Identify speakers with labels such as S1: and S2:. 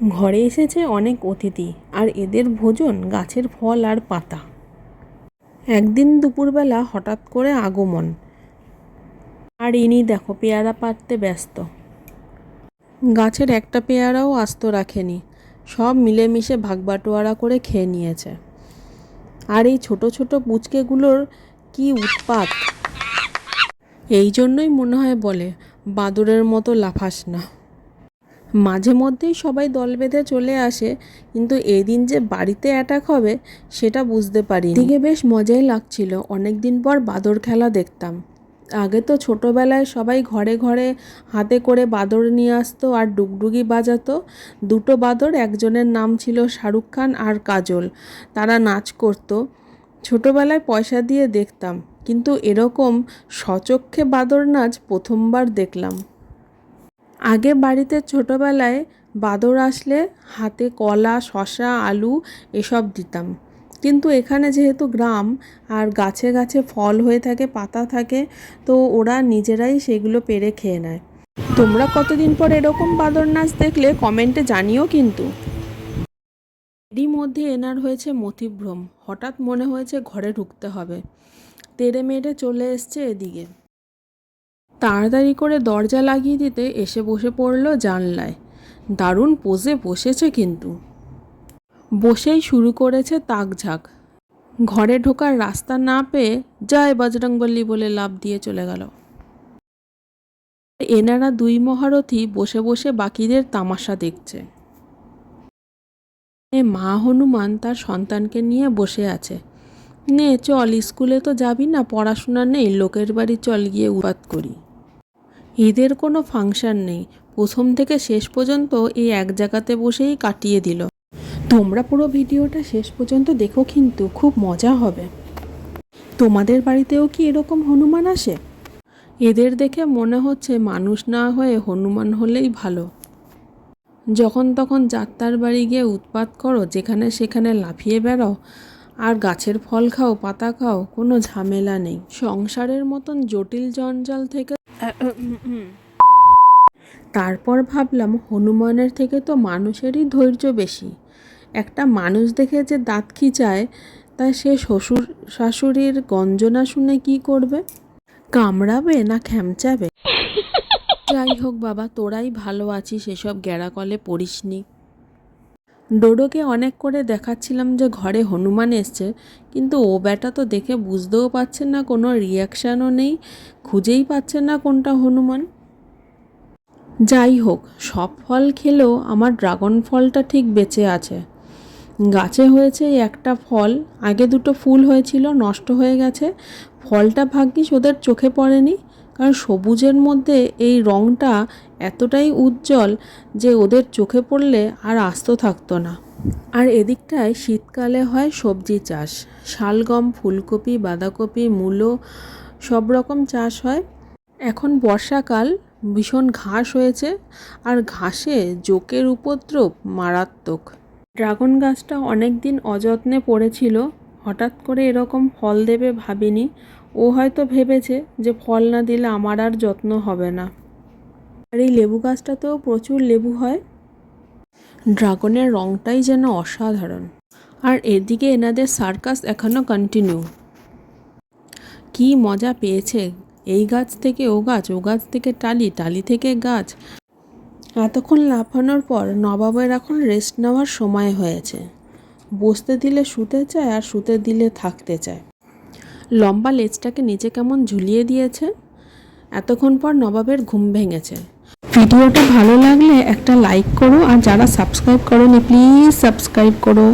S1: ঘরে এসেছে অনেক অতিথি, আর এদের ভোজন গাছের ফল আর পাতা। একদিন দুপুরবেলা হঠাৎ করে আগমন, আর ইনি দেখো পেয়ারা পাড়তে ব্যস্ত। গাছের একটা পেয়ারাও আস্ত রাখেনি, সব মিলেমিশে ভাগবাটোয়ারা করে খেয়ে নিয়েছে। আর এই ছোট ছোট পুচকেগুলোর কি উৎপাত! এই জন্যই মনে হয় বলে, বাদুড়ের মতো লাফাস না। মাঝে মধ্যেই সবাই দল বেঁধে চলে আসে, কিন্তু এই দিন যে বাড়িতে অ্যাটাক হবে সেটা বুঝতে পারিনি। এদিকে বেশ মজাই লাগছিল, অনেক দিন পর বাদর খেলা দেখতাম। আগে তো ছোটোবেলায় সবাই ঘরে ঘরে হাতে করে বাদর নিয়ে আসতো আর ডুগডুগি বাজাতো। দুটো বাদর, একজনের নাম ছিল শাহরুখ খান আর কাজল, তারা নাচ করতো। ছোটোবেলায় পয়সা দিয়ে দেখতাম, কিন্তু এরকম সচক্ষে বাদর নাচ প্রথমবার দেখলাম। আগে বাড়িতে ছোটোবেলায় বাদর আসলে হাতে কলা, শসা, আলু এসব দিতাম, কিন্তু এখানে যেহেতু গ্রাম আর গাছে গাছে ফল হয়ে থাকে, পাতা থাকে, তো ওরা নিজেরাই সেগুলো পেড়ে খেয়ে নেয়। তোমরা কতদিন পর এরকম বাদর নাচ দেখলে কমেন্টে জানিও কিন্তু। এরই মধ্যে এনার হয়েছে মতিভ্রম, হঠাৎ মনে হয়েছে ঘরে ঢুকতে হবে, তেড়ে মেড়ে চলে এসছে এদিকে। তাড়াতাড়ি করে দরজা লাগিয়ে দিতে এসে বসে পড়ল জানলায়। দারুণ পোজে বসেছে, কিন্তু বসেই শুরু করেছে তাকঝাক। ঘরে ঢোকার রাস্তা না পেয়ে জয় বজরংবলী বলে লাফ দিয়ে চলে গেল। এনারা দুই মহারথী বসে বসে বাকিদের তামাশা দেখছে। মা হনুমান তার সন্তানকে নিয়ে বসে আছে। নে চল, স্কুলে তো যাবি না, পড়াশোনা নেই, লোকের বাড়ি চল গিয়ে উৎপাত করি। ঈদের কোনো ফাংশন নেই, প্রথম থেকে শেষ পর্যন্ত এই এক জায়গাতে বসেই কাটিয়ে দিল। তোমরা পুরো ভিডিওটা শেষ পর্যন্ত দেখো, কিন্তু খুব মজা হবে। তোমাদের বাড়িতেও কি এরকম হনুমান আসে? এদের দেখে মনে হচ্ছে মানুষ না হয়ে হনুমান হলেই ভালো। যখন তখন যাত্রার বাড়ি গিয়ে উৎপাত করো, যেখানে সেখানে লাফিয়ে বেড়াও, আর গাছের ফল খাও, পাতা খাও, কোনো ঝামেলা নেই। সংসারের মতন জটিল জঞ্জাল থেকে তারপর ভাবলাম, হনুমানের থেকে তো মানুষেরই ধৈর্য বেশি। একটা মানুষ দেখে যে দাঁত খিঁচায়, তা সে শ্বশুর শাশুড়ির গঞ্জনা শুনে কি করবে? কামড়াবে না খ্যামচাবে? যাই হোক বাবা, তোরাই ভালো আছিস, এসব গ্যাড়াকলে পড়িসনি। ডোডোকে অনেক করে দেখাচ্ছিলাম যে ঘরে হনুমান এসছে, কিন্তু ও ব্যাটা তো দেখে বুঝতেও পারছে না, কোনো রিয়াকশানও নেই, খুঁজেই পাচ্ছে না কোনটা হনুমান। যাই হোক, সব ফল খেলেও আমার ড্রাগন ফলটা ঠিক বেঁচে আছে। গাছে হয়েছে একটা ফল, আগে দুটো ফুল হয়েছিল, নষ্ট হয়ে গেছে। ফলটা ভাগ্যিস ওদের চোখে পড়েনি, কারণ সবুজের মধ্যে এই রঙটা এতটাই উজ্জ্বল যে ওদের চোখে পড়লে আর আস্ত থাকতো না। আর এদিকটায় শীতকালে হয় সবজি চাষ, শালগম, ফুলকপি, বাঁধাকপি, মূলো, সব রকম চাষ হয়। এখন বর্ষাকাল, ভীষণ ঘাস হয়েছে, আর ঘাসে জোকের উপদ্রব মারাত্মক। ড্রাগন গাছটা অনেক দিন অযত্নে পড়েছিল, হঠাৎ করে এরকম ফল দেবে ভাবিনি। ও হয়তো ভেবেছে যে ফল না দিলে আমার আর যত্ন হবে না। আর এই লেবু গাছটাতেও প্রচুর লেবু হয়। ড্রাগনের রঙটাই যেন অসাধারণ। আর এদিকে এনাদের সার্কাস এখনও কন্টিনিউ। কি মজা পেয়েছে, এই গাছ থেকে ও গাছ, ও গাছ থেকে টালি, টালি থেকে গাছ। এতক্ষণ লাফানোর পর নবাবের এখন রেস্ট নেওয়ার সময় হয়েছে। বসতে দিলে শুতে চায়, আর শুতে দিলে থাকতে চায়। লম্বা লেজটাকে নিচে কেমন ঝুলিয়ে দিয়েছে। এতক্ষণ পর নবাবের ঘুম ভেঙেছে। ভিডিওটা ভালো লাগলে একটা লাইক করো, আর যারা সাবস্ক্রাইব করোনি প্লিজ সাবস্ক্রাইব করো।